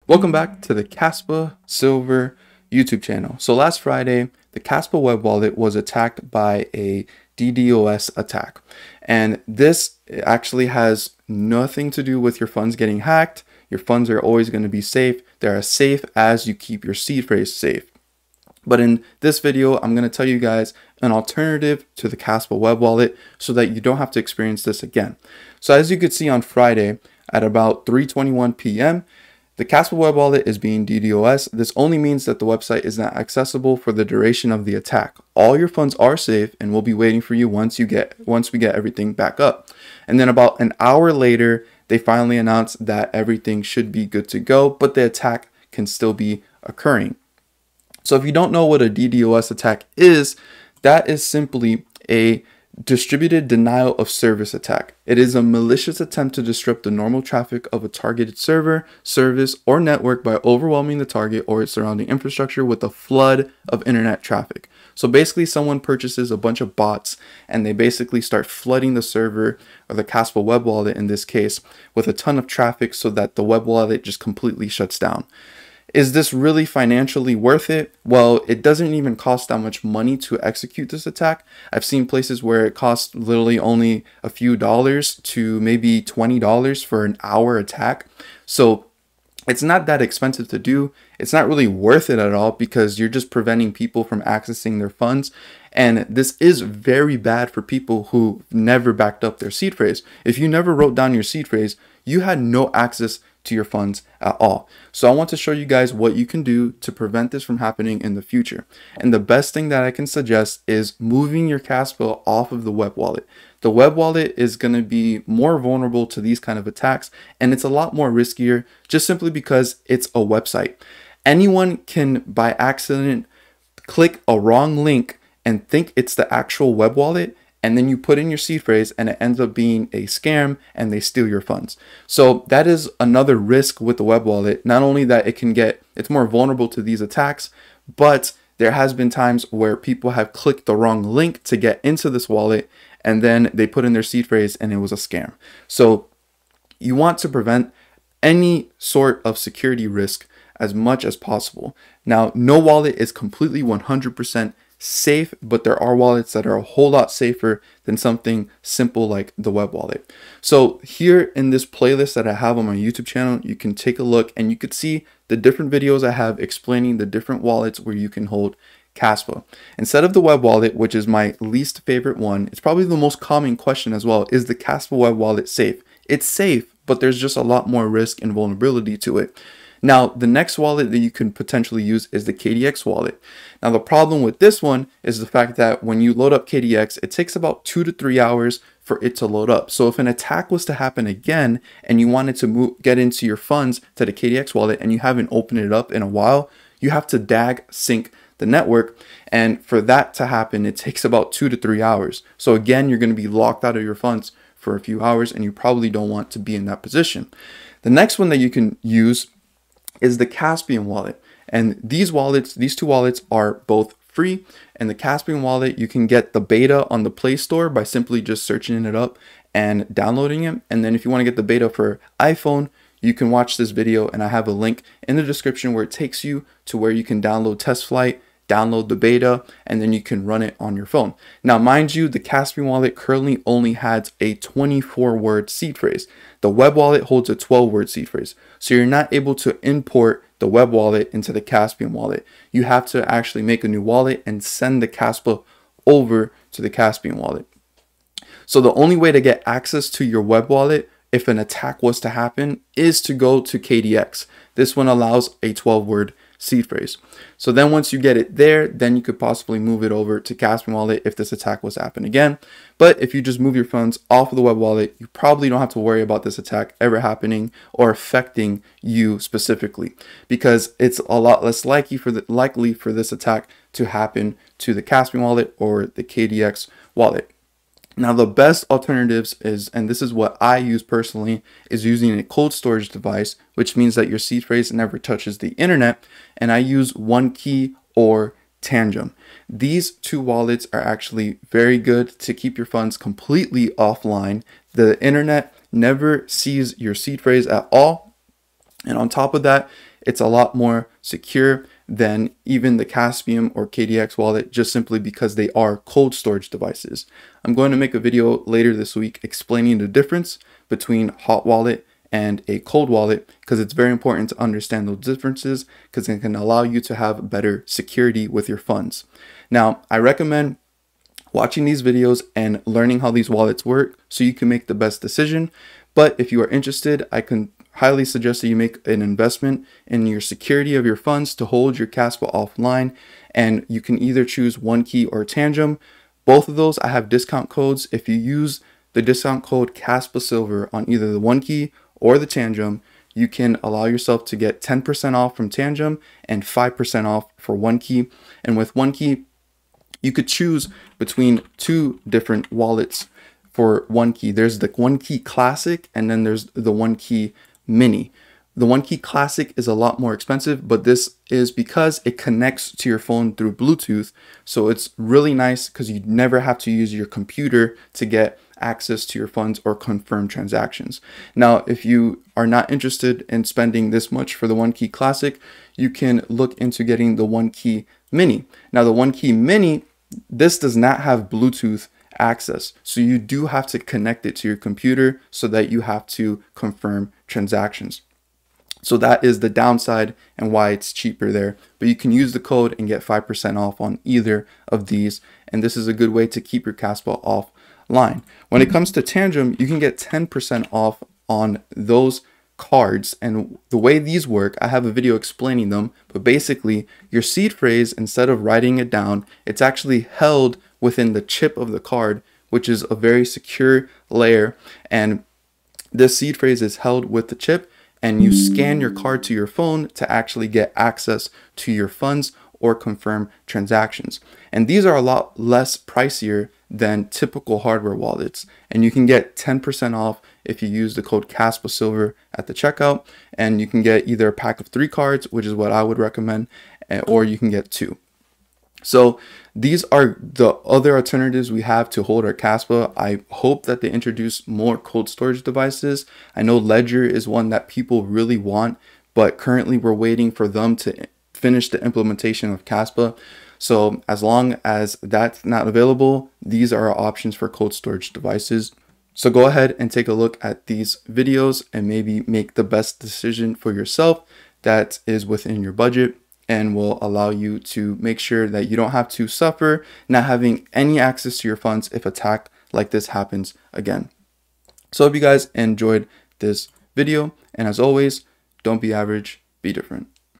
Welcome back to the Kaspa Silver YouTube channel. So last Friday, the Kaspa web wallet was attacked by a DDoS attack. And this actually has nothing to do with your funds getting hacked. Your funds are always going to be safe. They're as safe as you keep your seed phrase safe. But in this video, I'm going to tell you guys an alternative to the Kaspa web wallet so that you don't have to experience this again. So as you could see on Friday at about 3:21 p.m., the Kaspa web wallet is being DDoS. This only means that the website is not accessible for the duration of the attack. All your funds are safe and will be waiting for you once we get everything back up. And then about an hour later, they finally announced that everything should be good to go, but the attack can still be occurring. So if you don't know what a DDoS attack is, that is simply a distributed denial of service attack. It is a malicious attempt to disrupt the normal traffic of a targeted server, service, or network by overwhelming the target or its surrounding infrastructure with a flood of internet traffic. So basically someone purchases a bunch of bots and they basically start flooding the server, or the Kaspa web wallet in this case, with a ton of traffic so that the web wallet just completely shuts down. Is this really financially worth it? Well, it doesn't even cost that much money to execute this attack. I've seen places where it costs literally only a few dollars to maybe $20 for an hour attack. So it's not that expensive to do. It's not really worth it at all because you're just preventing people from accessing their funds. And this is very bad for people who never backed up their seed phrase. If you never wrote down your seed phrase, you had no access to your funds at all. So I want to show you guys what you can do to prevent this from happening in the future. And the best thing that I can suggest is moving your Kaspa off of the web wallet. The web wallet is going to be more vulnerable to these kind of attacks, and it's a lot more riskier just simply because it's a website. Anyone can by accident click a wrong link and think it's the actual web wallet, and then you put in your seed phrase and it ends up being a scam and they steal your funds. So that is another risk with the web wallet. Not only that it's more vulnerable to these attacks, but there has been times where people have clicked the wrong link to get into this wallet and then they put in their seed phrase and it was a scam. So you want to prevent any sort of security risk as much as possible. Now, no wallet is completely 100% safe, but there are wallets that are a whole lot safer than something simple like the web wallet. So here in this playlist that I have on my YouTube channel, you can take a look and you could see the different videos I have explaining the different wallets where you can hold Kaspa. Instead of the web wallet, which is my least favorite one, it's probably the most common question as well, is the Kaspa web wallet safe? It's safe, but there's just a lot more risk and vulnerability to it. Now, the next wallet that you can potentially use is the KDX wallet. Now, the problem with this one is the fact that when you load up KDX, it takes about 2 to 3 hours for it to load up. So if an attack was to happen again and you wanted to get into your funds to the KDX wallet and you haven't opened it up in a while, you have to DAG sync the network. And for that to happen, it takes about 2 to 3 hours. So again, you're going to be locked out of your funds for a few hours and you probably don't want to be in that position. The next one that you can use is the Caspian wallet. And these two wallets are both free. And the Caspian wallet, you can get the beta on the Play Store by simply just searching it up and downloading it. And then if you want to get the beta for iPhone, you can watch this video and I have a link in the description where it takes you to where you can download Test Flight, download the beta, and then you can run it on your phone. Now, mind you, the Caspian wallet currently only has a 24-word seed phrase. The web wallet holds a 12-word seed phrase. So you're not able to import the web wallet into the Caspian wallet. You have to actually make a new wallet and send the Kaspa over to the Caspian wallet. So the only way to get access to your web wallet if an attack was to happen is to go to KDX. This one allows a 12-word seed phrase. So then once you get it there, then you could possibly move it over to Caspian wallet if this attack was to happen again. But if you just move your funds off of the web wallet, you probably don't have to worry about this attack ever happening or affecting you specifically, because it's a lot less likely for this attack to happen to the Caspian wallet or the KDX wallet. Now, the best alternatives is, and this is what I use personally, is using a cold storage device, which means that your seed phrase never touches the internet. And I use OneKey or Tangem. These two wallets are actually very good to keep your funds completely offline. The internet never sees your seed phrase at all. And on top of that, it's a lot more secure than even the Caspium or KDX wallet, just simply because they are cold storage devices. I'm going to make a video later this week explaining the difference between hot wallet and a cold wallet, because it's very important to understand those differences, because it can allow you to have better security with your funds. Now, I recommend watching these videos and learning how these wallets work so you can make the best decision. But if you are interested, I can highly suggest that you make an investment in your security of your funds to hold your Kaspa offline. And you can either choose OneKey or Tangem. Both of those, I have discount codes. If you use the discount code Kaspa Silver on either the OneKey or the Tangem, you can allow yourself to get 10% off from Tangem and 5% off for OneKey. And with OneKey, you could choose between two different wallets for OneKey. There's the OneKey Classic, and then there's the OneKey Mini. The OneKey Classic is a lot more expensive, but this is because it connects to your phone through Bluetooth. So it's really nice because you never have to use your computer to get access to your funds or confirm transactions. Now, if you are not interested in spending this much for the OneKey Classic, you can look into getting the OneKey Mini. Now, the OneKey Mini, this does not have Bluetooth access, so you do have to connect it to your computer so that you have to confirm transactions. So that is the downside and why it's cheaper there. But you can use the code and get 5% off on either of these, and this is a good way to keep your Kaspa offline. When it comes to Tangem, you can get 10% off on those cards, and the way these work, I have a video explaining them, but basically your seed phrase, instead of writing it down, it's actually held within the chip of the card, which is a very secure layer, and this seed phrase is held with the chip, and you scan your card to your phone to actually get access to your funds or confirm transactions. And these are a lot less pricier than typical hardware wallets, and you can get 10% off if you use the code Kaspa Silver at the checkout, and you can get either a pack of 3 cards, which is what I would recommend, or you can get 2. So these are the other alternatives we have to hold our Kaspa. I hope that they introduce more cold storage devices. I know Ledger is one that people really want, but currently we're waiting for them to finish the implementation of Kaspa. So as long as that's not available, these are our options for cold storage devices. So go ahead and take a look at these videos and maybe make the best decision for yourself that is within your budget and will allow you to make sure that you don't have to suffer not having any access to your funds if attack like this happens again. So I hope you guys enjoyed this video, and as always, don't be average, be different.